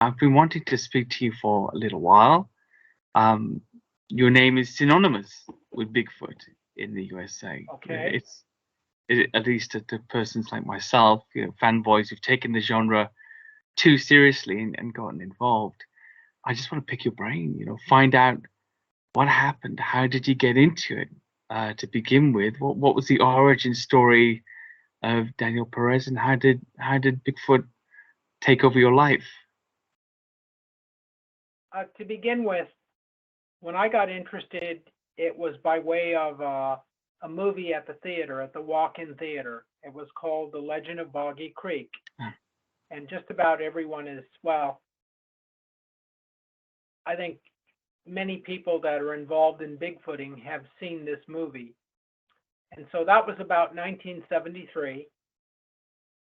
I've been wanting to speak to you for a little while. Um, your name is synonymous with Bigfoot in the USA. Okay. At least to persons like myself, fanboys who've taken the genre too seriously and gotten involved. I just want to pick your brain, find out what happened. How did you get into it to begin with? What was the origin story of Daniel Perez, and how did Bigfoot take over your life? To begin with, when I got interested, it was by way of a movie at the theater, at the walk-in theater. It was called The Legend of Boggy Creek. And just about everyone is, well, I think many people that are involved in Bigfooting have seen this movie. And so that was about 1973.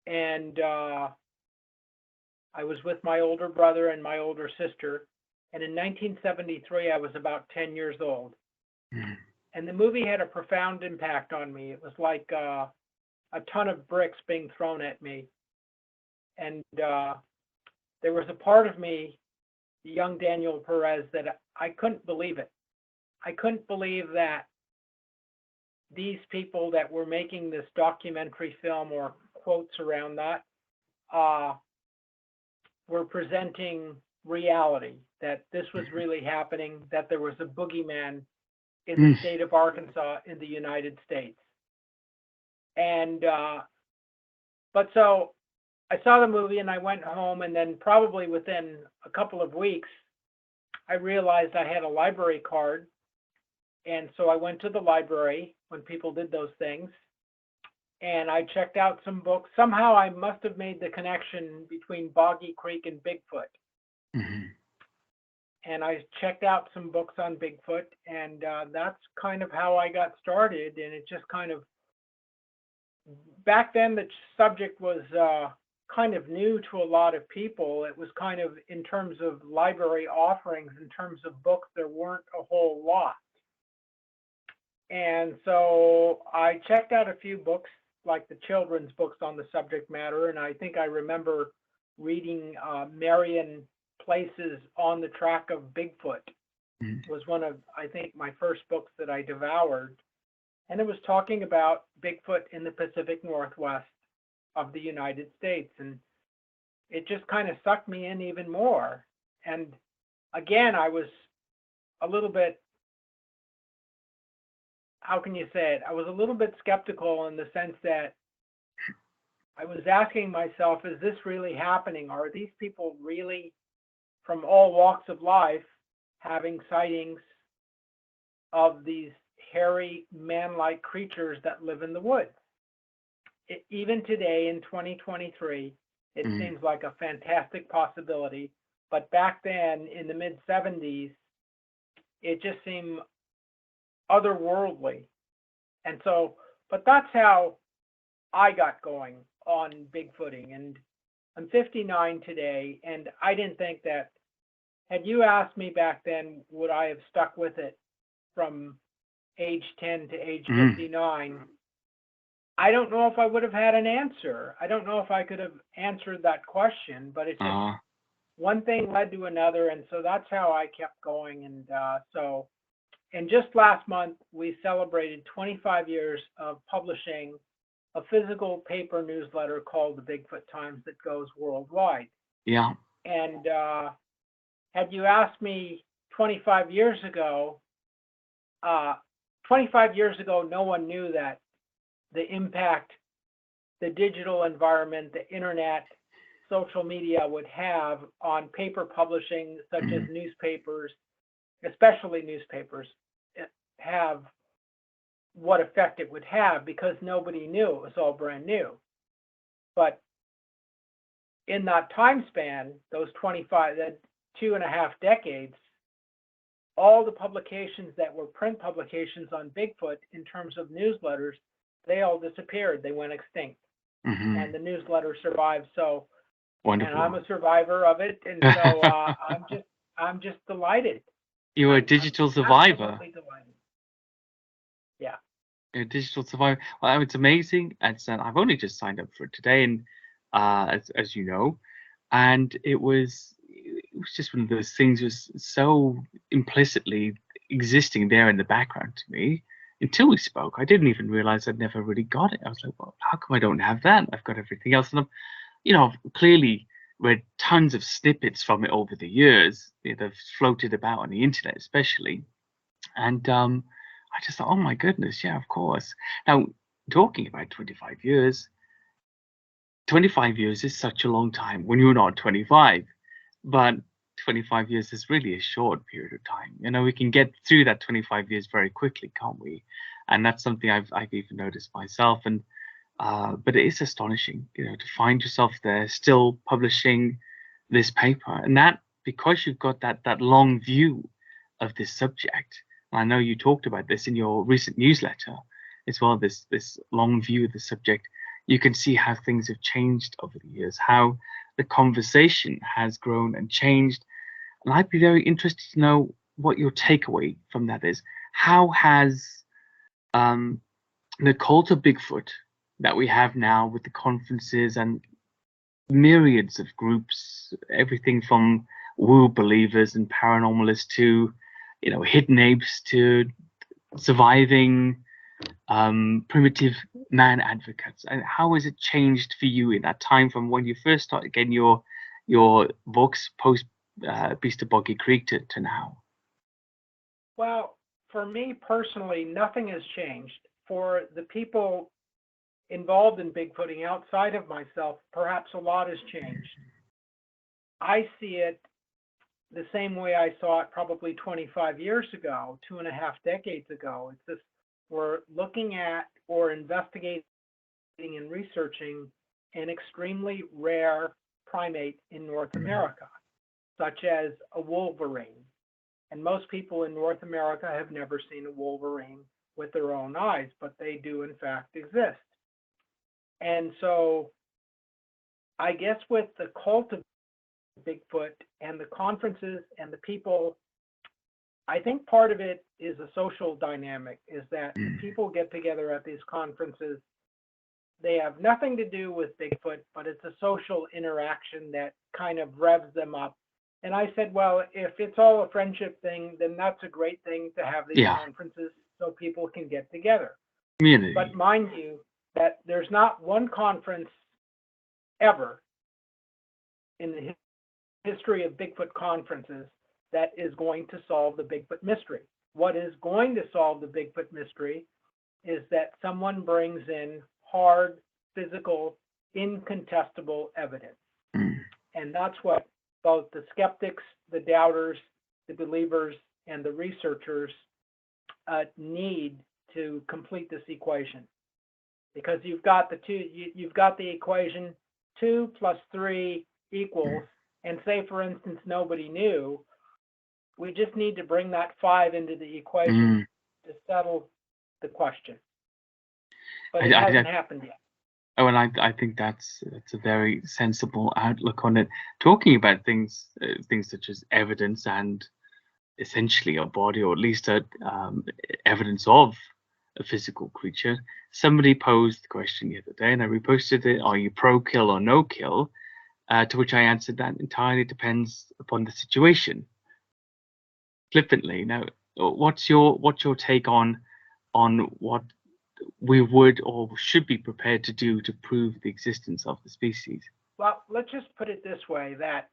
And I was with my older brother and my older sister. And in 1973, I was about 10 years old. And the movie had a profound impact on me. It was like a ton of bricks being thrown at me. And there was a part of me, young Daniel Perez, that I couldn't believe it. I couldn't believe that these people that were making this documentary film, or quotes around that, were presenting reality, that this was really happening, that there was a boogeyman in the state of Arkansas in the United States. And but so I saw the movie and I went home, and then probably within a couple of weeks, I realized I had a library card. And so I went to the library when people did those things, and I checked out some books. Somehow I must have made the connection between Boggy Creek and Bigfoot. And I checked out some books on Bigfoot, and that's kind of how I got started. And it just kind of, back then the subject was kind of new to a lot of people. It was kind of, in terms of library offerings, in terms of books, there weren't a whole lot. And so I checked out a few books, like the children's books on the subject matter. And I think I remember reading Marion Place's On the Track of Bigfoot. Was one of, I think, my first books that I devoured. And it was talking about Bigfoot in the Pacific Northwest of the United States. And it just kind of sucked me in even more. And again, I was a little bit, how can you say it? I was a little bit skeptical, in the sense that I was asking myself, is this really happening? Are these people really from all walks of life having sightings of these hairy, man-like creatures that live in the woods? Even today in 2023, it seems like a fantastic possibility. But back then, in the mid-70s, it just seemed otherworldly. And so, but that's how I got going on Bigfooting. And I'm 59 today, and I didn't think that, had you asked me back then, would I have stuck with it from age 10 to age 59? I don't know if I would have had an answer. I don't know if I could have answered that question, but it's just one thing led to another. And so that's how I kept going. And just last month, we celebrated 25 years of publishing a physical paper newsletter called the Bigfoot Times that goes worldwide. Yeah. And had you asked me 25 years ago, no one knew that the impact the digital environment, the internet, social media would have on paper publishing, such as newspapers, especially newspapers, have what effect it would have, because nobody knew. It was all brand new. But in that time span, those 2.5 decades, all the publications that were print publications on Bigfoot in terms of newsletters, they all disappeared. They went extinct. And the newsletter survived. So, wonderful. And I'm a survivor of it. And so I'm just delighted. You're a digital survivor. Absolutely delighted. Yeah. You're a digital survivor. Well, it's amazing. And I've only just signed up for it today, and as you know, and it was was just one of those things, was so implicitly existing there in the background to me until we spoke. I didn't even realize I'd never really got it. I was like, well, how come I don't have that? I've got everything else. And I've clearly read tons of snippets from it over the years. They've floated about on the internet, especially. And I just thought, oh my goodness, yeah, of course. Now, talking about 25 years, 25 years is such a long time when you're not 25, but 25 years is really a short period of time. We can get through that 25 years very quickly, can't we? And that's something I've even noticed myself. And but it is astonishing, to find yourself there still publishing this paper, and that because you've got that long view of this subject. I know you talked about this in your recent newsletter as well. This long view of the subject. You can see how things have changed over the years, how the conversation has grown and changed. And I'd be very interested to know what your takeaway from that is. How has the cult of Bigfoot that we have now, with the conferences and myriads of groups, everything from woo believers and paranormalists to, hidden apes to surviving primitive man advocates, and how has it changed for you in that time from when you first started getting your books post Beast of Boggy Creek to now? Well, for me personally, nothing has changed. For the people involved in Bigfooting outside of myself, perhaps a lot has changed. I see it the same way I saw it probably 25 years ago, 2.5 decades ago. It's this: we're looking at or investigating and researching an extremely rare primate in North America, such as a wolverine. And most people in North America have never seen a wolverine with their own eyes, but they do in fact exist. And so I guess with the cult of Bigfoot and the conferences and the people, I think part of it is a social dynamic, is that people get together at these conferences. They have nothing to do with Bigfoot, but it's a social interaction that kind of revs them up. And I said, well, if it's all a friendship thing, then that's a great thing to have these conferences so people can get together. Community. But mind you, that there's not one conference ever in the history of Bigfoot conferences that is going to solve the Bigfoot mystery. What is going to solve the Bigfoot mystery is that someone brings in hard, physical, incontestable evidence. And that's what both the skeptics, the doubters, the believers, and the researchers need to complete this equation. Because you've got the equation 2 + 3 equals, and say for instance nobody knew, we just need to bring that 5 into the equation to settle the question. But it hasn't happened yet. Oh, and I think that's a very sensible outlook on it. Talking about things such as evidence and essentially a body, or at least evidence of a physical creature. Somebody posed the question the other day, and I reposted it: are you pro kill or no kill? To which I answered that entirely depends upon the situation. Flippantly. Now, what's your take on what we would or should be prepared to do to prove the existence of the species? Well, let's just put it this way, that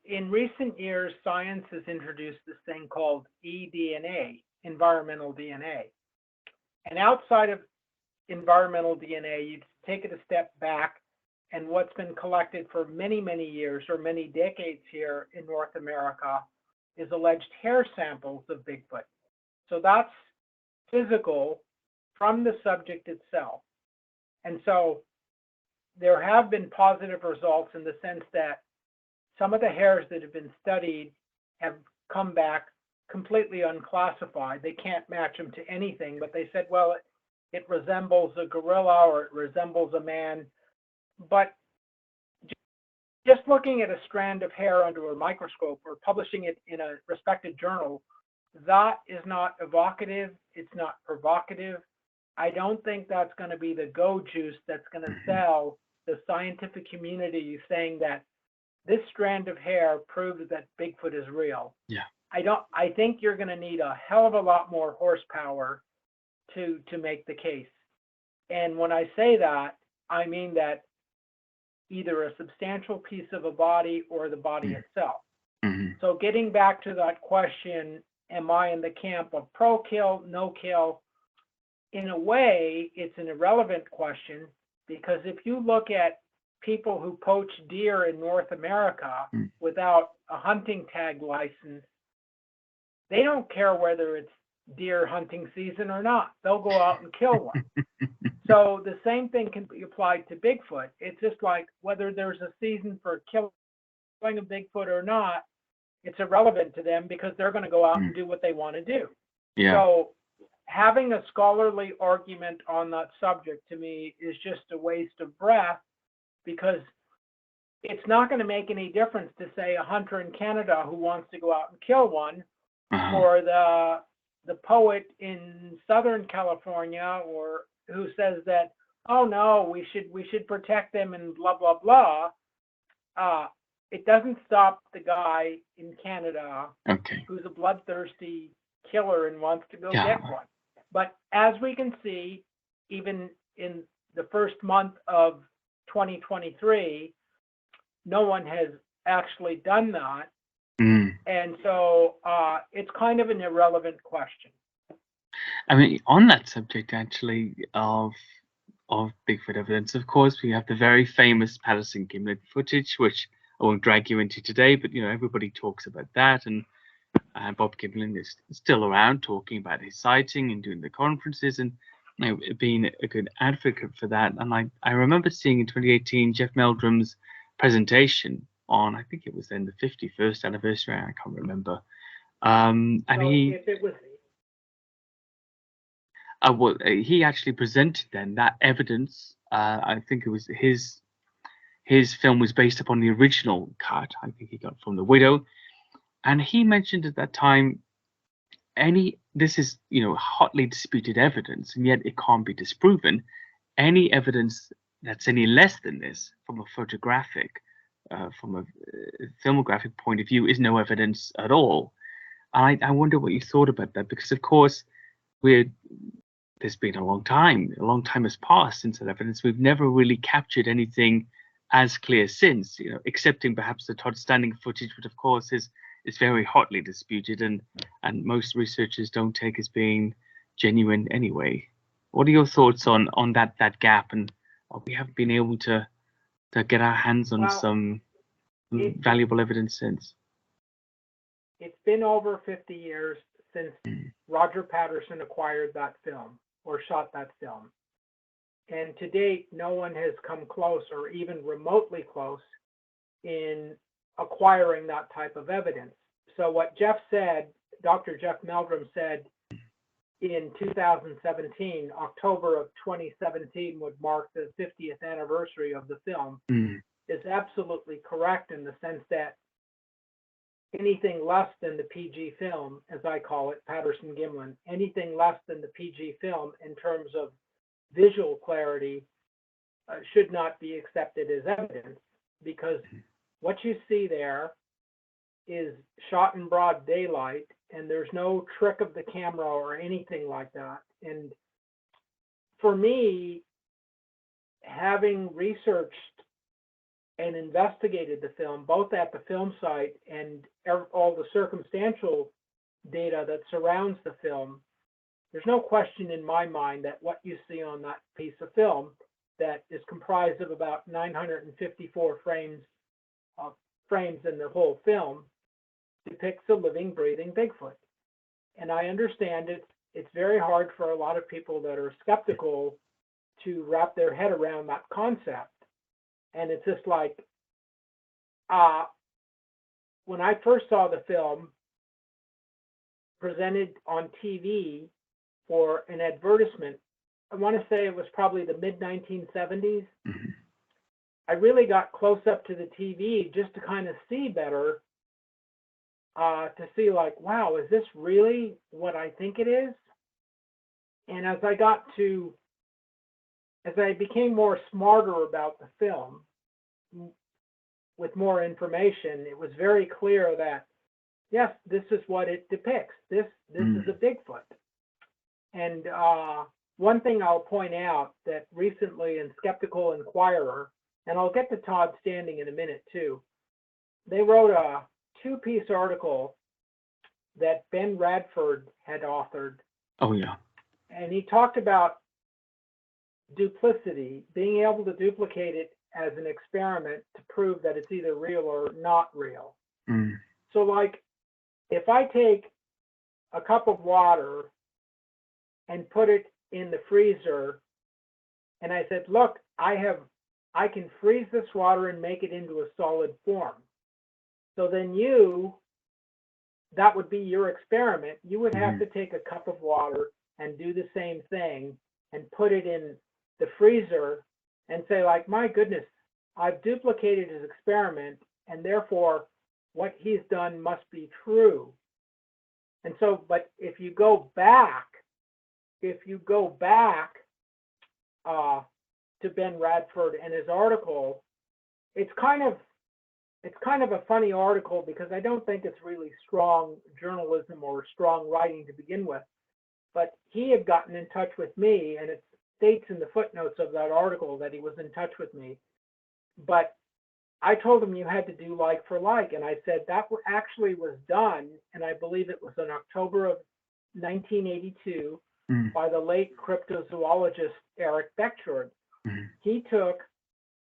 in recent years, science has introduced this thing called eDNA, environmental DNA. And outside of environmental DNA, you take it a step back, and what's been collected for many, many years or many decades here in North America is alleged hair samples of Bigfoot. So that's physical from the subject itself. And so there have been positive results in the sense that some of the hairs that have been studied have come back completely unclassified. They can't match them to anything, but they said, well, it resembles a gorilla or it resembles a man. But just looking at a strand of hair under a microscope or publishing it in a respected journal, that is not evocative. It's not provocative. I don't think that's going to be the go juice that's going to sell the scientific community saying that this strand of hair proves that Bigfoot is real. Yeah. I think you're going to need a hell of a lot more horsepower to make the case. And when I say that, I mean that either a substantial piece of a body or the body itself. Mm-hmm. So getting back to that question, am I in the camp of pro kill, no kill? In a way, it's an irrelevant question, because if you look at people who poach deer in North America without a hunting tag license, they don't care whether it's deer hunting season or not. They'll go out and kill one. So the same thing can be applied to Bigfoot. It's just like whether there's a season for killing a Bigfoot or not, it's irrelevant to them, because they're going to go out and do what they want to do. Yeah. So having a scholarly argument on that subject, to me, is just a waste of breath, because it's not going to make any difference to say a hunter in Canada who wants to go out and kill one, or the poet in Southern California, or who says that, oh no, we should protect them and blah blah blah. It doesn't stop the guy in Canada who's a bloodthirsty killer and wants to go get one. But as we can see, even in the first month of 2023, no one has actually done that. And so it's kind of an irrelevant question. I mean, on that subject, actually, of Bigfoot evidence, of course, we have the very famous Patterson Gimlin footage, which I won't drag you into today, but everybody talks about that, and Bob Gimlin is still around talking about his sighting and doing the conferences, and being a good advocate for that. And I remember seeing in 2018 Jeff Meldrum's presentation on, I think it was then the 51st anniversary, I can't remember. And so if it was he actually presented then that evidence. I think it was his film was based upon the original cut, I think he got from the widow, and he mentioned at that time, this is hotly disputed evidence, and yet it can't be disproven. Any evidence that's any less than this from a photographic, from a filmographic point of view, is no evidence at all. I wonder what you thought about that, because of course there's been a long time has passed since that evidence. We've never really captured anything as clear since, excepting perhaps the Todd Standing footage, which of course is very hotly disputed, and most researchers don't take as being genuine anyway. What are your thoughts on that gap, and we haven't been able to get our hands on some valuable evidence since? It's been over 50 years since Roger Patterson acquired that film or shot that film. And to date, no one has come close or even remotely close in acquiring that type of evidence. So what Jeff said, Dr. Jeff Meldrum said in 2017, October of 2017 would mark the 50th anniversary of the film, is absolutely correct, in the sense that anything less than the PG film, as I call it, Patterson Gimlin, anything less than the PG film in terms of visual clarity should not be accepted as evidence, because what you see there is shot in broad daylight, and there's no trick of the camera or anything like that. And for me, having researched and investigated the film, both at the film site and all the circumstantial data that surrounds the film, there's no question in my mind that what you see on that piece of film, that is comprised of about 954 frames in the whole film, depicts a living, breathing Bigfoot. And I understand it's very hard for a lot of people that are skeptical to wrap their head around that concept. And it's just like, when I first saw the film presented on TV for an advertisement, I want to say it was probably the mid-1970s. I really got close up to the TV just to kind of see better, to see like, wow, is this really what I think it is? And as I became more smarter about the film, with more information, it was very clear that, yes, this is what it depicts. This is a Bigfoot. And one thing I'll point out that recently in Skeptical Inquirer, and I'll get to Todd Standing in a minute too, they wrote a 2-piece article that Ben Radford had authored. Oh, yeah. And he talked about duplicity, being able to duplicate it as an experiment to prove that it's either real or not real. So like, if I take a cup of water and put it in the freezer, and I said, look, I can freeze this water and make it into a solid form. So then that would be your experiment. You would have to take a cup of water and do the same thing and put it in the freezer and say, like, my goodness, I've duplicated his experiment, and therefore what he's done must be true. And so, but if you go back to Ben Radford and his article, it's kind of a funny article because I don't think it's really strong journalism or strong writing to begin with. But he had gotten in touch with me, and it states in the footnotes of that article that he was in touch with me. But I told him you had to do like for like, and I said that actually was done, and I believe it was in October of 1982 by the late cryptozoologist Eric Beckford. He took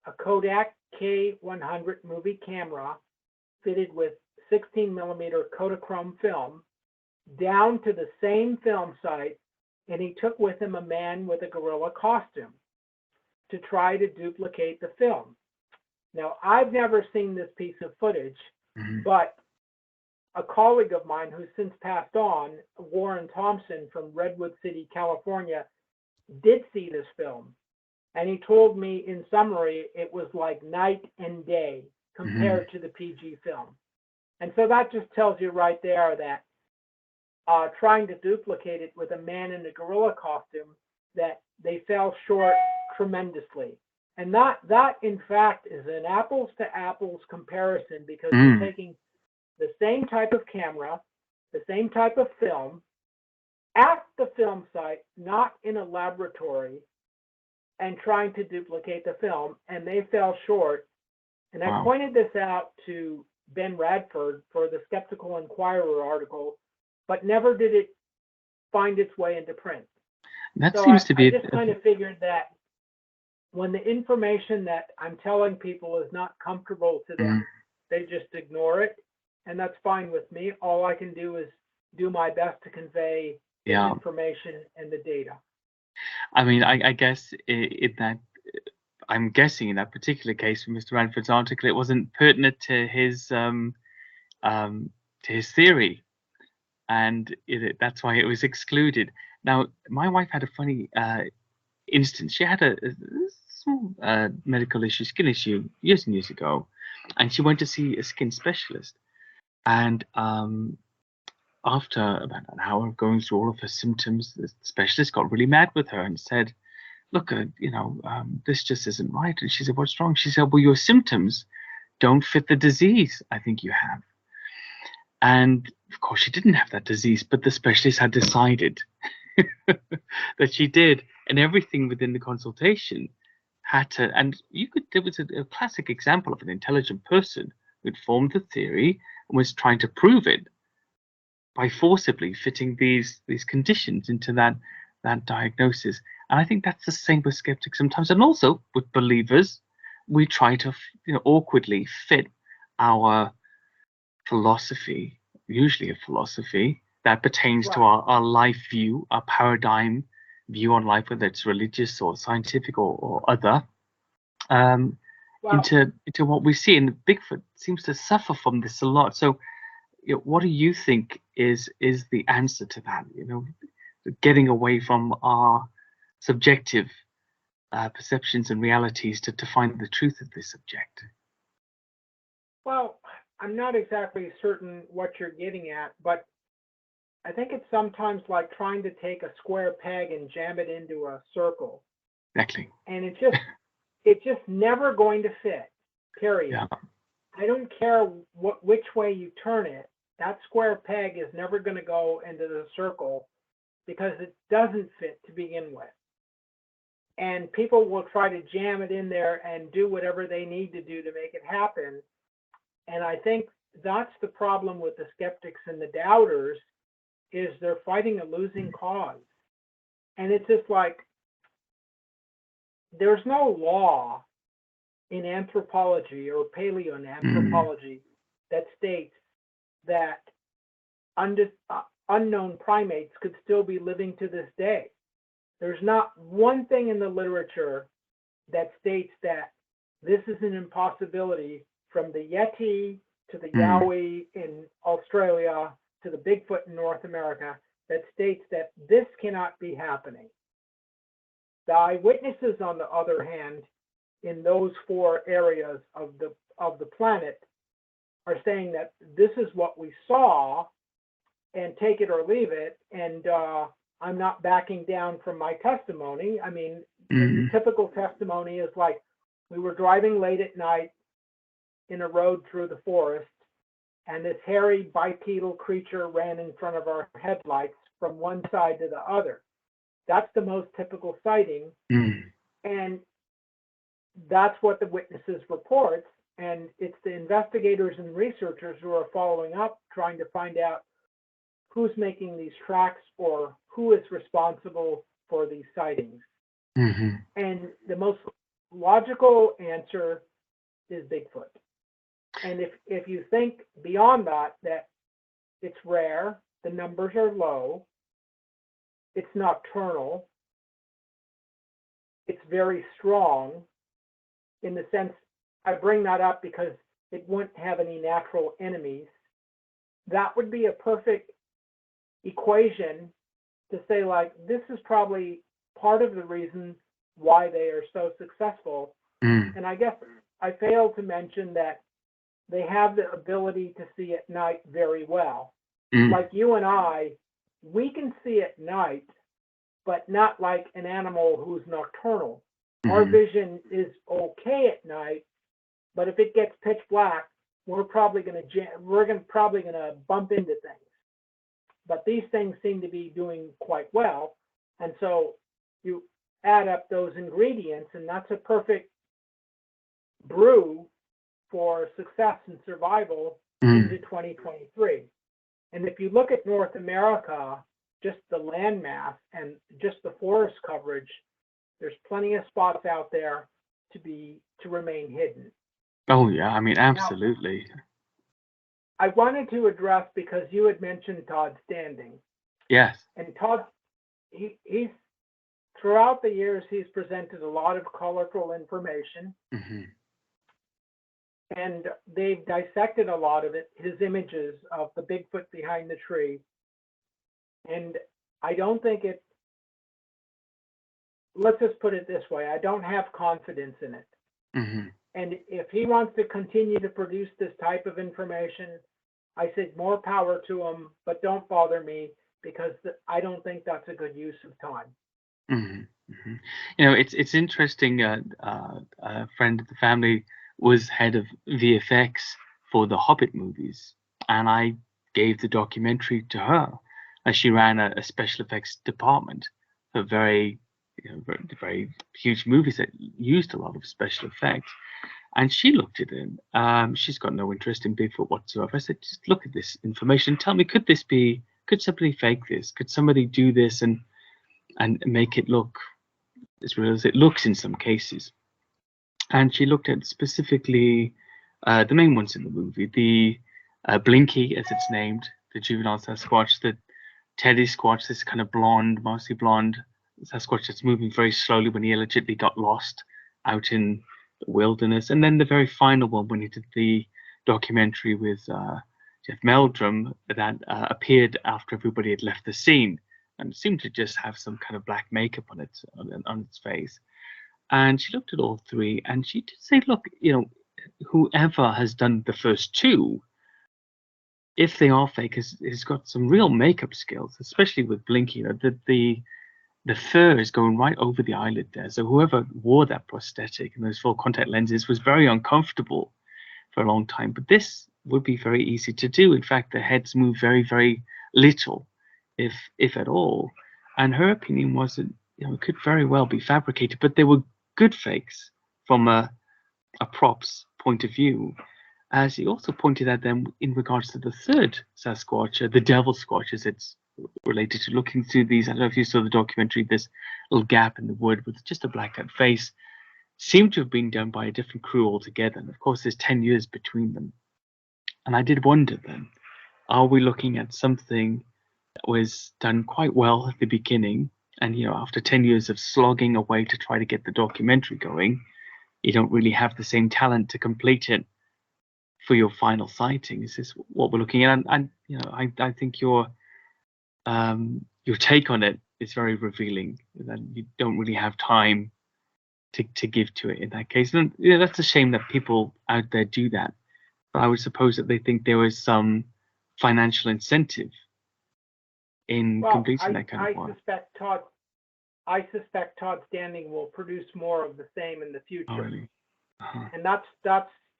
a Kodak K100 movie camera fitted with 16 millimeter Kodachrome film down to the same film site, and he took with him a man with a gorilla costume to try to duplicate the film. Now, I've never seen this piece of footage, but a colleague of mine who's since passed on, Warren Thompson from Redwood City, California, did see this film. And he told me in summary, it was like night and day compared to the PG film. And so that just tells you right there that trying to duplicate it with a man in a gorilla costume, that they fell short tremendously. And that in fact is an apples to apples comparison, because you're taking the same type of camera, the same type of film at the film site, not in a laboratory, and trying to duplicate the film, and they fell short. And I pointed this out to Ben Radford for the Skeptical Inquirer article, but never did it find its way into print. That so seems to be. I just kind of figured that when the information that I'm telling people is not comfortable to them, they just ignore it, and that's fine with me. All I can do is do my best to convey the information and the data. I mean, I guess I'm guessing in that particular case for Mr. Radford's article, it wasn't pertinent to his theory, and that's why it was excluded. Now, my wife had a funny instance. She had a small medical issue, skin issue, years and years ago, and she went to see a skin specialist. And after about an hour of going through all of her symptoms, the specialist got really mad with her and said, look, this just isn't right. And she said, what's wrong? She said, well, your symptoms don't fit the disease I think you have. And of course, she didn't have that disease, but the specialist had decided that she did. And everything within the consultation had to, and there was a classic example of an intelligent person who'd formed the theory and was trying to prove it by forcibly fitting these conditions into that diagnosis. And I think that's the same with skeptics sometimes, and also with believers. We try to awkwardly fit our philosophy, usually a philosophy that pertains to our life view, our paradigm view on life, whether it's religious or scientific or other, into what we see. And Bigfoot seems to suffer from this a lot. So what do you think is the answer to that? Getting away from our subjective perceptions and realities to find the truth of this subject. Well, I'm not exactly certain what you're getting at, but I think it's sometimes like trying to take a square peg and jam it into a circle. Exactly. And it's just never going to fit, period. I don't care which way you turn it, that square peg is never going to go into the circle because it doesn't fit to begin with. And people will try to jam it in there and do whatever they need to do to make it happen. And I think that's the problem with the skeptics and the doubters, is they're fighting a losing cause. And it's just like, there's no law in anthropology or paleoanthropology that states that unknown primates could still be living to this day. There's not one thing in the literature that states that this is an impossibility, from the Yeti to the Yowie in Australia to the Bigfoot in North America, that states that this cannot be happening. The eyewitnesses, on the other hand, in those 4 areas of the planet, are saying that this is what we saw, and take it or leave it. And I'm not backing down from my testimony. I mean, the typical testimony is like, we were driving late at night in a road through the forest, and this hairy bipedal creature ran in front of our headlights from one side to the other. That's the most typical sighting. And that's what the witnesses report. And it's the investigators and researchers who are following up, trying to find out who's making these tracks or who is responsible for these sightings. And the most logical answer is Bigfoot. And if you think beyond that it's rare, the numbers are low, it's nocturnal, it's very strong, in the sense, I bring that up because it wouldn't have any natural enemies. That would be a perfect equation to say, like, this is probably part of the reason why they are so successful. And I guess I failed to mention that they have the ability to see at night very well. Like you and I, we can see at night, but not like an animal who's nocturnal. Our vision is okay at night, but if it gets pitch black, we're probably going to bump into things. But these things seem to be doing quite well, and so you add up those ingredients, and that's a perfect brew for success and survival into 2023. And if you look at North America, just the landmass and just the forest coverage, there's plenty of spots out there to remain hidden. Oh yeah, I mean, absolutely. Now, I wanted to address, because you had mentioned Todd Standing. Yes. And Todd, he's throughout the years, he's presented a lot of colorful information. And they've dissected a lot of it, his images of the Bigfoot behind the tree. And I don't think let's just put it this way, I don't have confidence in it. And if he wants to continue to produce this type of information, I said more power to him, but don't bother me, because I don't think that's a good use of time. You know, it's interesting. A friend of the family was head of VFX for the Hobbit movies, and I gave the documentary to her, as she ran a special effects department for very huge movies that used a lot of special effects. And she looked at it. She's got no interest in Bigfoot whatsoever. I said, just look at this information. Tell me, could somebody fake this? Could somebody do this and make it look as real as it looks in some cases? And she looked at specifically the main ones in the movie, the Blinky, as it's named, the juvenile Sasquatch, the Teddy Squatch, this kind of blonde, mostly blonde Sasquatch that's moving very slowly when he allegedly got lost out in the wilderness. And then the very final one, when he did the documentary with Jeff Meldrum, that appeared after everybody had left the scene and seemed to just have some kind of black makeup on its face. And she looked at all three, and she did say, look, whoever has done the first two, if they are fake, has got some real makeup skills, especially with Blinky. The fur is going right over the eyelid there. So whoever wore that prosthetic and those full contact lenses was very uncomfortable for a long time. But this would be very easy to do. In fact, the heads move very, very little, if at all. And her opinion was that it could very well be fabricated, but they were good fakes from a props point of view. As he also pointed out then in regards to the third Sasquatch, the devil squatch, as it's related to, looking through these. I don't know if you saw the documentary, this little gap in the wood with just a blacked out face, seemed to have been done by a different crew altogether. And of course, there's 10 years between them. And I did wonder then, are we looking at something that was done quite well at the beginning, and after 10 years of slogging away to try to get the documentary going, you don't really have the same talent to complete it for your final sighting? Is this what we're looking at? And I think your take on it is very revealing, that you don't really have time to give to it in that case. And that's a shame that people out there do that. But I would suppose that they think there was some financial incentive in completing that kind of work. I suspect Todd Standing will produce more of the same in the future. Oh, really? And that's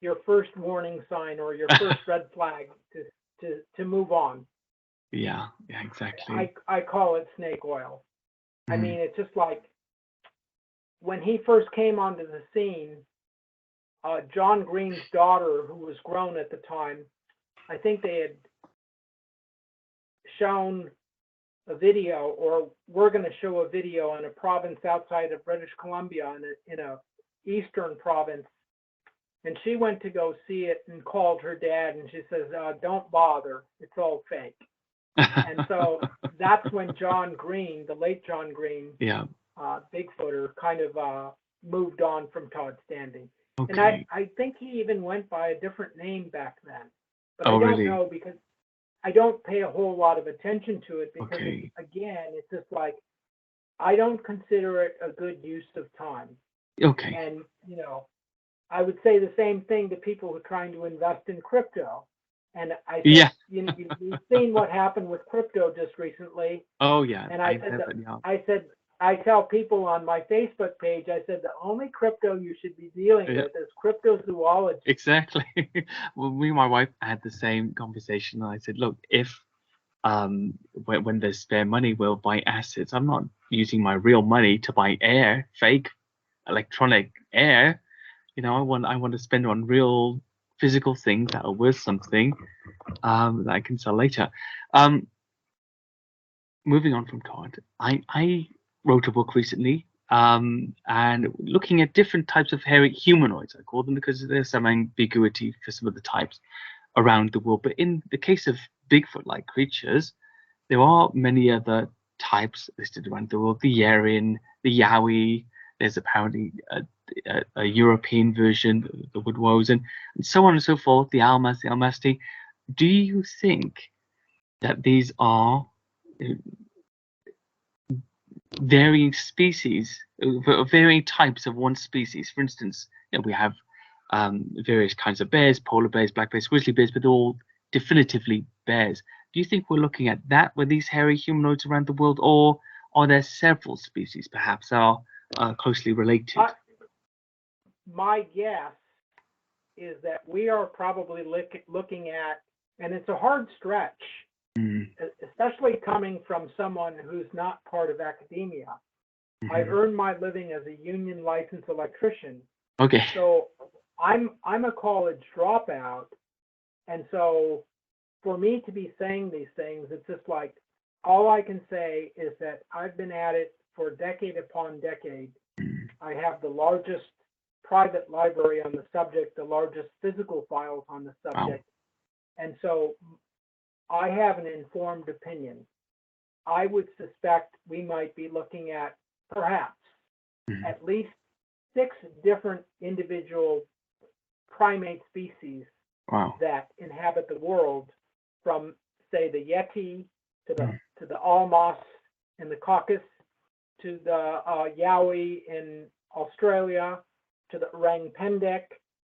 your first warning sign, or your first red flag to move on. Yeah, exactly. I call it snake oil. I mean, it's just like when he first came onto the scene, John Green's daughter, who was grown at the time, I think they had shown a video, or we're going to show a video in a province outside of British Columbia, in a eastern province. And she went to go see it and called her dad, and she says, don't bother, it's all fake. And so that's when John Green, the late John Green, Bigfooter, kind of moved on from Todd Standing. Okay. And I think he even went by a different name back then. But I don't know, because I don't pay a whole lot of attention to it, because again, it's just like, I don't consider it a good use of time. Okay. And, I would say the same thing to people who are trying to invest in crypto. And I think, you've seen what happened with crypto just recently. Oh, yeah. And I tell people on my Facebook page, I said, the only crypto you should be dealing with is cryptozoology. Exactly. Well, me and my wife had the same conversation. I said, look, if when there's spare money, we'll buy assets. I'm not using my real money to buy air, fake electronic air. I want to spend on real physical things that are worth something, that I can sell later. Moving on from Todd, I wrote a book recently, and looking at different types of hairy humanoids. I call them, because there's some ambiguity for some of the types around the world. But in the case of Bigfoot-like creatures, there are many other types listed around the world: the Yeren, the Yowie. There's apparently a European version, the Woodwoes, and so on and so forth, the Almas, the Almasti. Do you think that these are varying species, varying types of one species? For instance, we have various kinds of bears, polar bears, black bears, grizzly bears, but they're all definitively bears. Do you think we're looking at that with these hairy humanoids around the world, or are there several species perhaps are closely related? My guess is that we are probably looking at, and it's a hard stretch, especially coming from someone who's not part of academia. I earned my living as a union licensed electrician. Okay. So I'm a college dropout, and so for me to be saying these things, it's just like, all I can say is that I've been at it for decade upon decade. I have the largest private library on the subject, the largest physical files on the subject. Wow. And so I have an informed opinion. I would suspect we might be looking at perhaps at least 6 different individual primate species that inhabit the world, from, say, the Yeti to the Almas in the Caucasus, to the Yowie in Australia, to the Orang Pendek,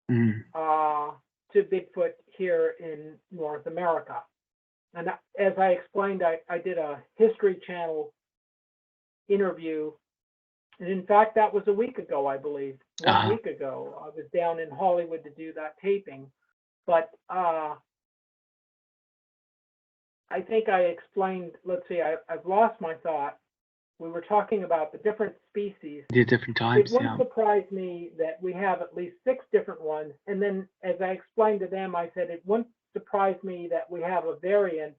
to Bigfoot here in North America. And as I explained, I did a History Channel interview, and in fact, that was a week ago, I believe. 1 week ago, I was down in Hollywood to do that taping. But I think I explained, let's see, I've lost my thought. We were talking about the different species. The different It types, wouldn't yeah. surprise me that we have at least 6 different ones. And then as I explained to them, I said it wouldn't surprise me that we have a variant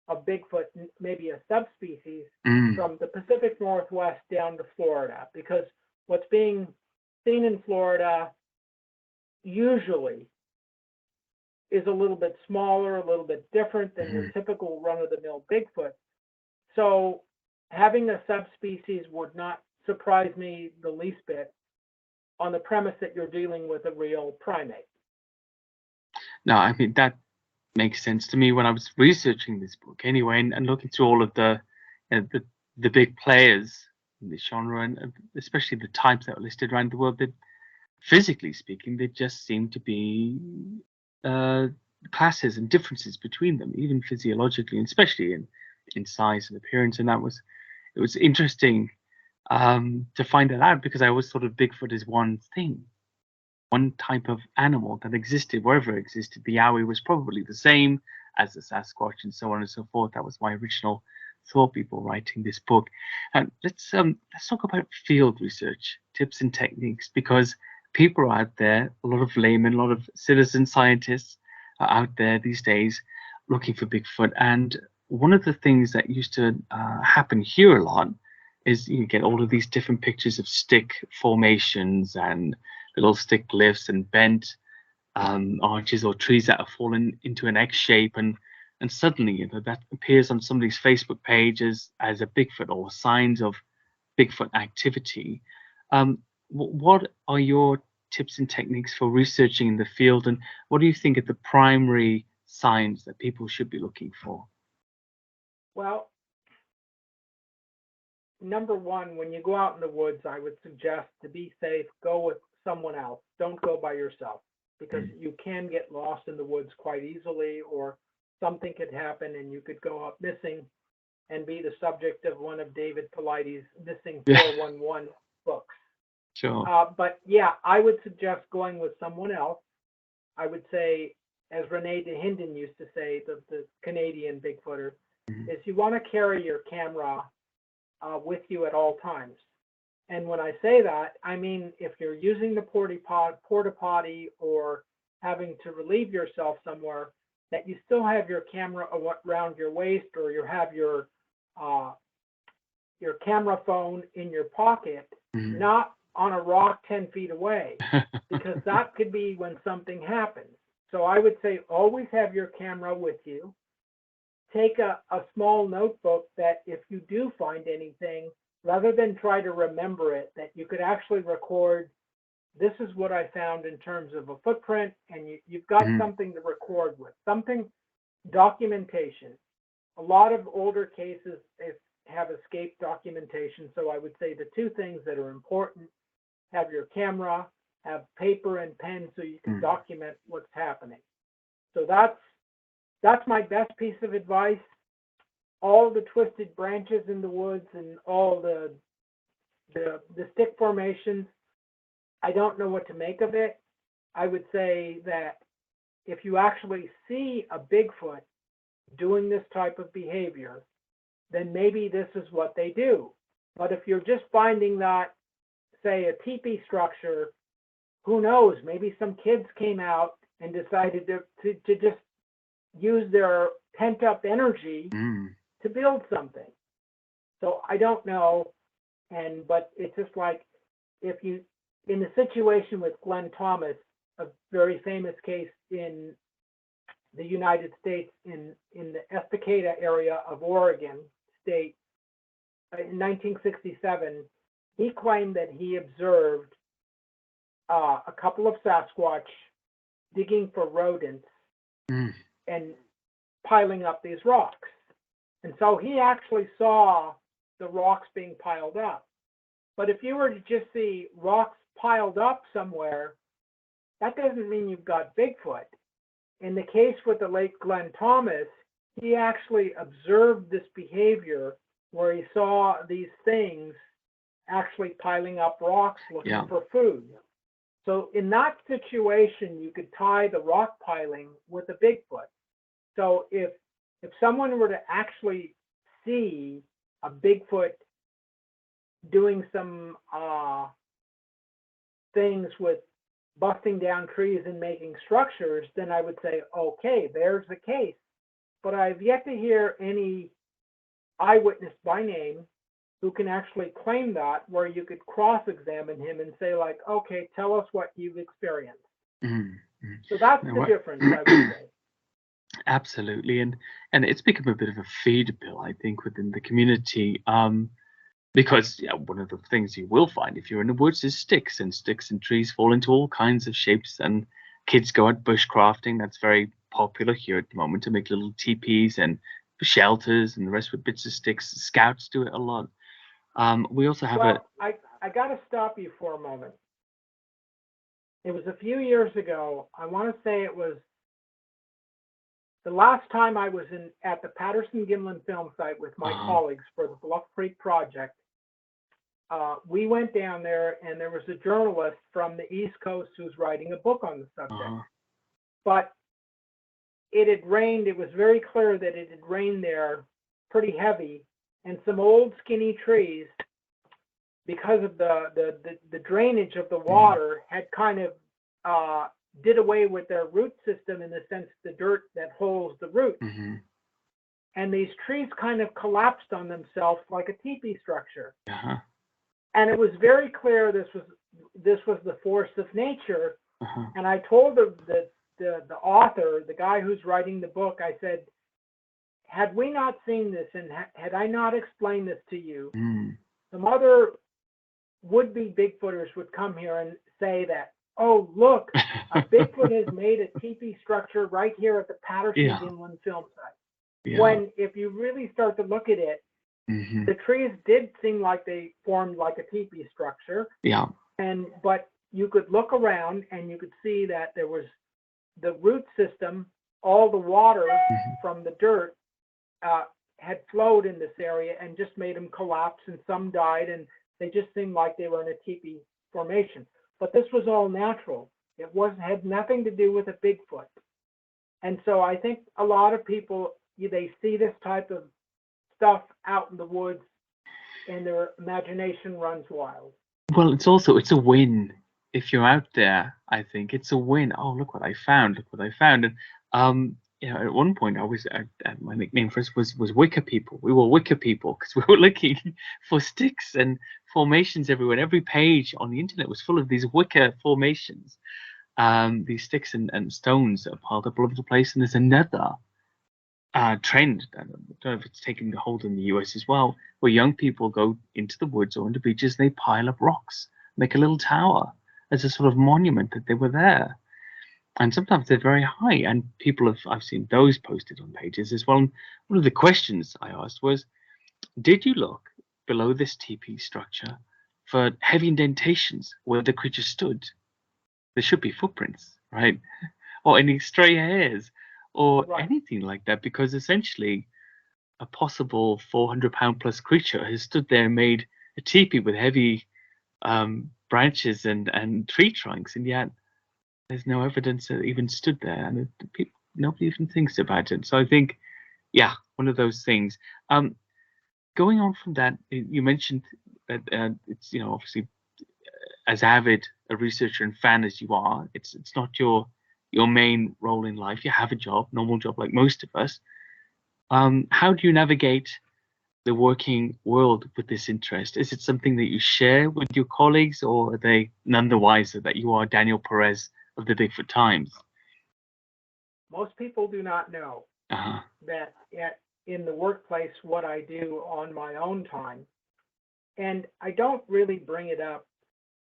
of Bigfoot, maybe a subspecies, from the Pacific Northwest down to Florida, because what's being seen in Florida usually is a little bit smaller, a little bit different than your typical run-of-the-mill Bigfoot. So having a subspecies would not surprise me the least bit, on the premise that you're dealing with a real primate. No, I mean, that makes sense to me when I was researching this book anyway, and looking through all of the big players in this genre, and especially the types that were listed around the world. That, physically speaking, they just seem to be classes and differences between them, even physiologically, and especially in size and appearance. And it was interesting to find that out, because I always thought of Bigfoot as one thing, one type of animal that existed wherever it existed. The Yowie was probably the same as the Sasquatch, and so on and so forth. That was my original thought before writing this book. And let's talk about field research tips and techniques, because people are out there, a lot of laymen, a lot of citizen scientists are out there these days looking for Bigfoot. And one of the things that used to happen here a lot is you get all of these different pictures of stick formations and little stick glyphs and bent arches or trees that have fallen into an X shape, and suddenly that appears on somebody's Facebook page as a Bigfoot or signs of Bigfoot activity. What are your tips and techniques for researching in the field, and what do you think are the primary signs that people should be looking for? Well, number one, when you go out in the woods, I would suggest, to be safe, go with someone else. Don't go by yourself, because you can get lost in the woods quite easily, or something could happen and you could go up missing and be the subject of one of David Paulides' Missing 411 books. Sure. But yeah, I would suggest going with someone else. I would say, as Rene DeHinden used to say, the Canadian Bigfooter, is you want to carry your camera with you at all times. And when I say that, I mean if you're using the porta potty or having to relieve yourself somewhere, that you still have your camera around your waist, or you have your camera phone in your pocket, not on a rock 10 feet away, because that could be when something happens. So I would say always have your camera with you. Take a small notebook that if you do find anything, rather than try to remember it, that you could actually record, this is what I found in terms of a footprint, and you've got something to record with, something, documentation. A lot of older cases have escaped documentation, so I would say the 2 things that are important: have your camera, have paper and pen so you can document what's happening. So that's my best piece of advice. All the twisted branches in the woods and all the stick formations, I don't know what to make of it. I would say that if you actually see a Bigfoot doing this type of behavior, then maybe this is what they do. But if you're just finding that, say, a teepee structure, who knows? Maybe some kids came out and decided to just use their pent-up energy to build something. So I don't know, but it's just like, if you, in the situation with Glenn Thomas, a very famous case in the United States, in the Estacada area of Oregon State, in 1967, he claimed that he observed a couple of Sasquatch digging for rodents and piling up these rocks. And so he actually saw the rocks being piled up. But if you were to just see rocks piled up somewhere, that doesn't mean you've got Bigfoot. In the case with the late Glenn Thomas, he actually observed this behavior where he saw these things actually piling up rocks looking for food. So in that situation, you could tie the rock piling with a Bigfoot. So if someone were to actually see a Bigfoot doing some things with busting down trees and making structures, then I would say, okay, there's the case. But I've yet to hear any eyewitness by name who can actually claim that, where you could cross-examine him and say, like, okay, tell us what you've experienced. Mm-hmm. So that's the difference, I would say. Absolutely, and it's become a bit of a feed bill, I think, within the community. Because one of the things you will find if you're in the woods is sticks, and trees fall into all kinds of shapes, and kids go out bushcrafting. That's very popular here at the moment, to make little teepees and shelters and the rest with bits of sticks. Scouts do it a lot. We also have I got to stop you for a moment. It was a few years ago. I want to say it was the last time I was at the Patterson-Gimlin film site with my colleagues for the Bluff Creek project. We went down there, and there was a journalist from the East Coast who was writing a book on the subject. But it had rained. It was very clear that it had rained there pretty heavy, and some old skinny trees, because of the drainage of the water, had kind of did away with their root system, in the sense the dirt that holds the roots. And these trees kind of collapsed on themselves like a teepee structure. And it was very clear this was the force of nature. And I told the author, the guy who's writing the book, I said, had we not seen this, and had I not explained this to you, some other would-be Bigfooters would come here and say that, oh, look, a Bigfoot has made a teepee structure right here at the Patterson-Gimlin film site. When, if you really start to look at it, the trees did seem like they formed like a teepee structure. But you could look around and you could see that there was the root system, all the water from the dirt had flowed in this area and just made them collapse, and some died, and they just seemed like they were in a teepee formation. But this was all natural. It had nothing to do with a Bigfoot. And so I think a lot of people, they see this type of stuff out in the woods, and their imagination runs wild. Well, it's a win if you're out there. I think it's a win. Oh, look what I found! Look what I found! And at one point, I was my nickname for us was Wicker People. We were Wicker People because we were looking for sticks and formations everywhere. Every page on the internet was full of these wicker formations, these sticks and stones that are piled up all over the place. And there's another trend, I don't know if it's taking hold in the US as well, where young people go into the woods or into beaches and they pile up rocks, make a little tower as a sort of monument that they were there. And sometimes they're very high, and I've seen those posted on pages as well. And one of the questions I asked was, did you look below this teepee structure for heavy indentations where the creature stood? There should be footprints, right? Or any stray hairs, or anything like that, because essentially a possible 400-pound plus creature has stood there and made a teepee with heavy branches and tree trunks, and yet there's no evidence that it even stood there, and nobody even thinks about it. So I think, one of those things. Going on from that, you mentioned that it's obviously, as avid a researcher and fan as you are, it's not your main role in life. You have a job, normal job like most of us. How do you navigate the working world with this interest? Is it something that you share with your colleagues, or are they none the wiser that you are Daniel Perez of the Bigfoot Times? Most people do not know that in the workplace what I do on my own time. And I don't really bring it up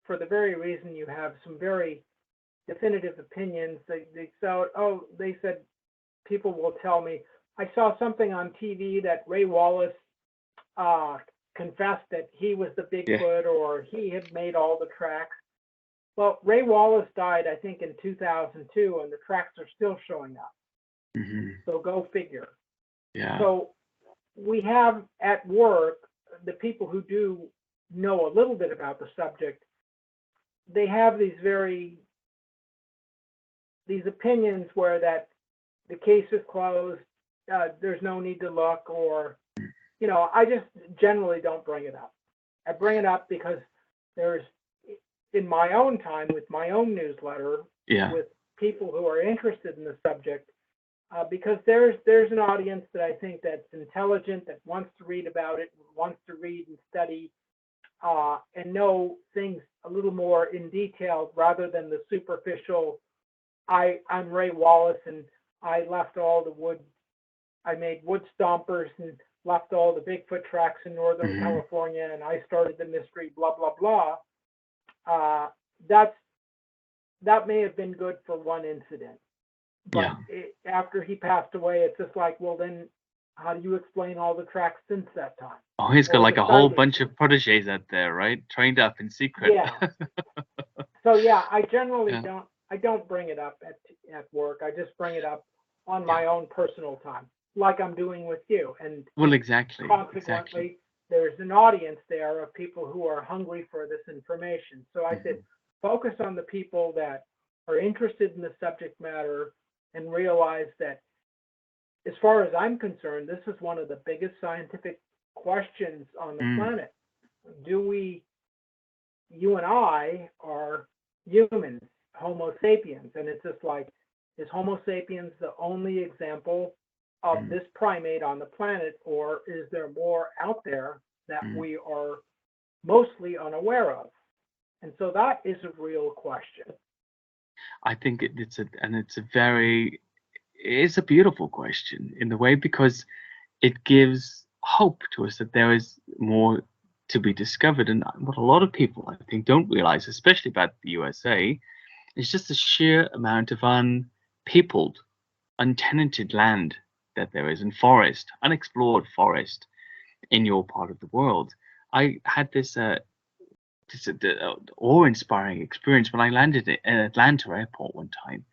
for the very reason you have some very definitive opinions. They said people will tell me. I saw something on TV that Ray Wallace confessed that he was the Bigfoot, or he had made all the tracks. Well, Ray Wallace died, I think, in 2002, and the tracks are still showing up. So go figure. So we have at work the people who do know a little bit about the subject. they have these opinions where that the case is closed, there's no need to look, or, you know, I just generally don't bring it up. I bring it up because there's, in my own time with my own newsletter, with people who are interested in the subject, because there's an audience that I think that's intelligent, that wants to read about it, wants to read and study, and know things a little more in detail rather than the superficial. I'm Ray Wallace, and I left all the wood. I made wood stompers and left all the Bigfoot tracks in Northern California, and I started the mystery. Blah blah blah. That may have been good for one incident, but after he passed away, it's just like, well, then how do you explain all the tracks since that time? Oh, he's got like a whole bunch of proteges out there, right? Trained up in secret. Yeah. So yeah, I generally don't bring it up at work. I just bring it up on my own personal time, like I'm doing with you. And well, exactly. Consequently, there's an audience there of people who are hungry for this information. So I said, focus on the people that are interested in the subject matter and realize that, as far as I'm concerned, this is one of the biggest scientific questions on the planet. You and I are humans, Homo sapiens, and it's just like, is Homo sapiens the only example of this primate on the planet, or is there more out there that we are mostly unaware of? And so that is a real question. I think it's a beautiful question in the way, because it gives hope to us that there is more to be discovered. And what a lot of people, I think, don't realize, especially about the USA, is just the sheer amount of unpeopled, untenanted land that there is, and forest, unexplored forest in your part of the world. I had this awe-inspiring experience when I landed at Atlanta airport one time,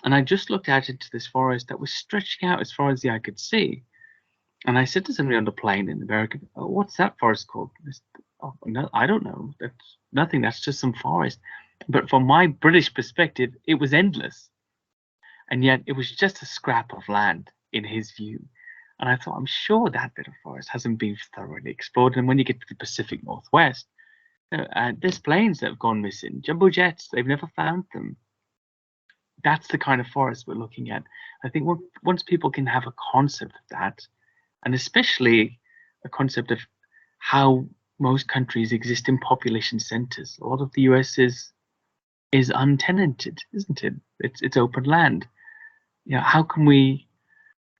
and I just looked out into this forest that was stretching out as far as the eye could see. And I said to somebody on the plane in America, "Oh, what's that forest called?" "Oh, no, I don't know. That's nothing. That's just some forest." But from my British perspective, it was endless. And yet it was just a scrap of land in his view. And I thought, I'm sure that bit of forest hasn't been thoroughly explored. And when you get to the Pacific Northwest, there's planes that have gone missing, jumbo jets, they've never found them. That's the kind of forest we're looking at. I think once people can have a concept of that, and especially a concept of how most countries exist in population centers. A lot of the US is untenanted, isn't it? It's open land. You know, how can we?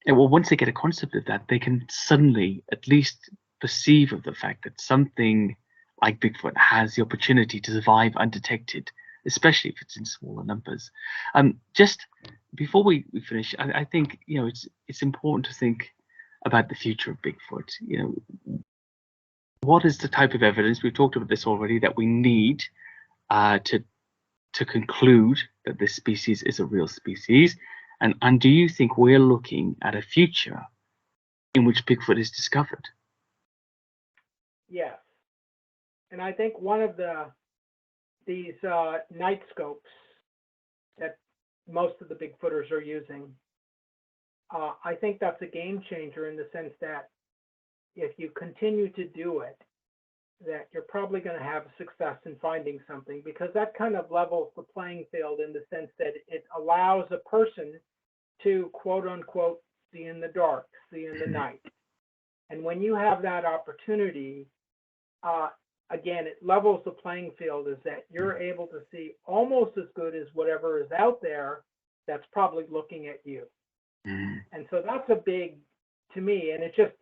Well, once they get a concept of that, they can suddenly at least perceive of the fact that something like Bigfoot has the opportunity to survive undetected, especially if it's in smaller numbers. Just before we finish, I think, you know, it's important to think about the future of Bigfoot. You know, what is the type of evidence, we've talked about this already, that we need to conclude that this species is a real species? And do you think we're looking at a future in which Bigfoot is discovered? Yes. And I think one of these night scopes that most of the Bigfooters are using, I think that's a game changer, in the sense that if you continue to do it, that you're probably going to have success in finding something, because that kind of levels the playing field, in the sense that it allows a person to, quote unquote, see in the dark, see in the night. And when you have that opportunity, again, it levels the playing field, is that you're able to see almost as good as whatever is out there that's probably looking at you. And so that's a big, to me, and it just,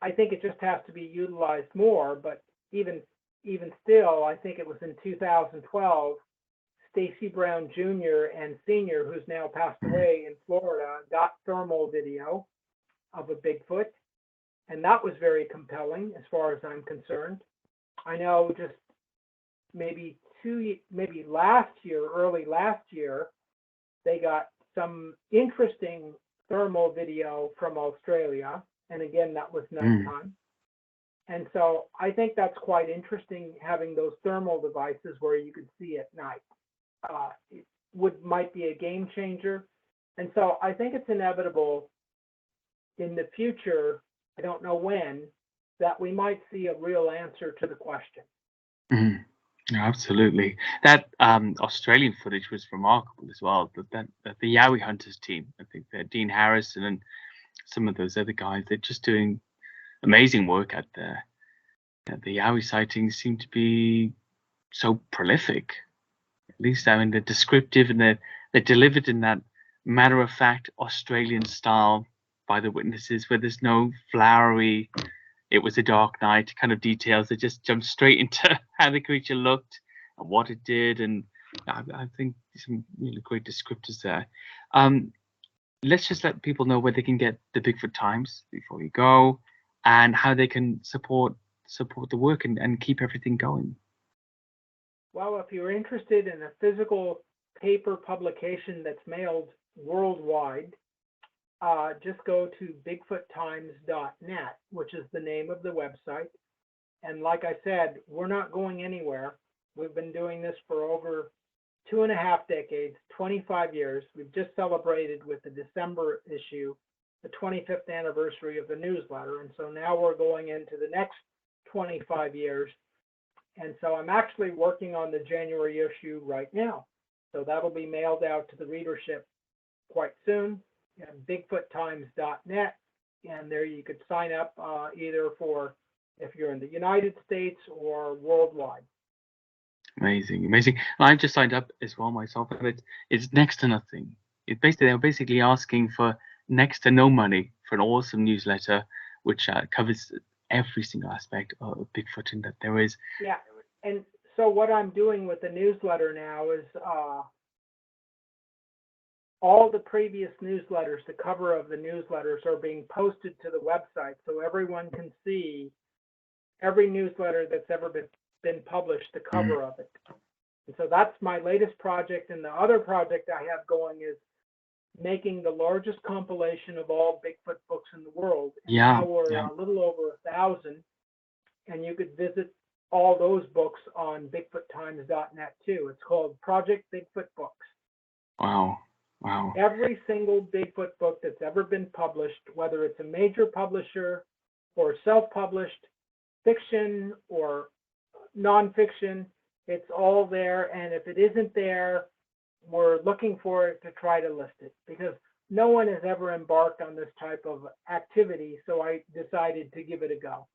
I think it just has to be utilized more. But even still, I think it was in 2012, Stacy Brown Jr. and Sr., who's now passed away in Florida, got thermal video of a Bigfoot. And that was very compelling as far as I'm concerned. I know just maybe last year, early last year, they got some interesting thermal video from Australia. And again, that was nighttime. And so I think that's quite interesting, having those thermal devices where you could see at night. It might be a game changer. And so I think it's inevitable in the future, I don't know when, that we might see a real answer to the question. Mhm. No, absolutely. That Australian footage was remarkable as well. The Yowie Hunters team, I think Dean Harrison and some of those other guys, they're just doing amazing work out there. The Yowie sightings seem to be so prolific. At least, I mean, they're descriptive and they're delivered in that matter of fact Australian style by the witnesses, where there's no flowery "it was a dark night" kind of details. They just jump straight into how the creature looked and what it did, and I think some really great descriptors there. Let's just let people know where they can get the Bigfoot Times before we go, and how they can support the work and keep everything going. Well, if you're interested in a physical paper publication that's mailed worldwide, just go to BigfooTimes.net, which is the name of the website. And like I said, we're not going anywhere. We've been doing this for over 2.5 decades, 25 years. We've just celebrated with the December issue, the 25th anniversary of the newsletter. And so now we're going into the next 25 years. And so I'm actually working on the January issue right now. So that'll be mailed out to the readership quite soon at BigfootTimes.net. And there you could sign up either for if you're in the United States or worldwide. Amazing, amazing. I've just signed up as well myself, and it's next to nothing. They're basically asking for next to no money for an awesome newsletter, which covers every single aspect of Bigfooting that there is. Yeah, and so what I'm doing with the newsletter now is all the previous newsletters, the cover of the newsletters are being posted to the website, so everyone can see every newsletter that's ever been published, the cover of it. And so that's my latest project. And the other project I have going is making the largest compilation of all Bigfoot books in the world. And now we're a little over 1,000, and you could visit all those books on BigfootTimes.net too. It's called Project Bigfoot Books. Wow. Every single Bigfoot book that's ever been published, whether it's a major publisher or self-published, fiction or nonfiction, it's all there. And if it isn't there, we're looking for it to try to list it, because no one has ever embarked on this type of activity. So I decided to give it a go.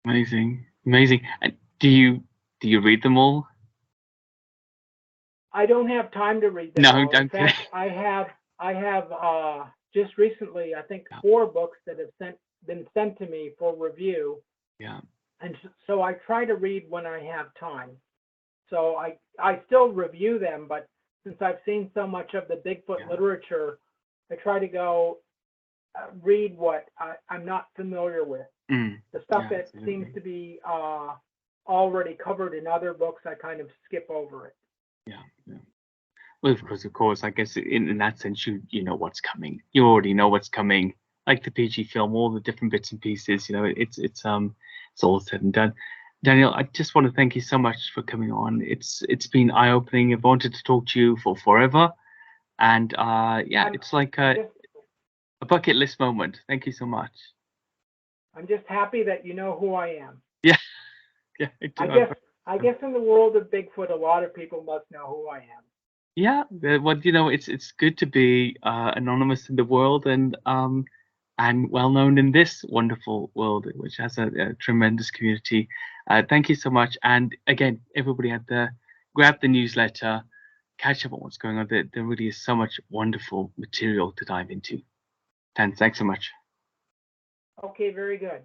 Amazing. And do you read them all? I don't have time to read them No, all. don't. In fact, I have just recently, I think, 4 books that have been sent to me for review. Yeah. And so I try to read when I have time. So I still review them, but since I've seen so much of the Bigfoot literature, I try to go read what I'm not familiar with. The stuff that seems to be already covered in other books, I kind of skip over it. Yeah. Well, of course, I guess in that sense, you know what's coming. You already know what's coming. Like the PG film, all the different bits and pieces. It's all said and done. Daniel, I just want to thank you so much for coming on. It's been eye-opening. I've wanted to talk to you for forever, and it's like a bucket list moment. Thank you so much. I'm just happy that you know who I am. Yeah. I guess in the world of Bigfoot, a lot of people must know who I am. Yeah, well, it's good to be anonymous in the world and well known in this wonderful world, which has a tremendous community. Thank you so much. And again, everybody out there, grab the newsletter, catch up on what's going on. There really is so much wonderful material to dive into. And thanks so much. Okay, very good.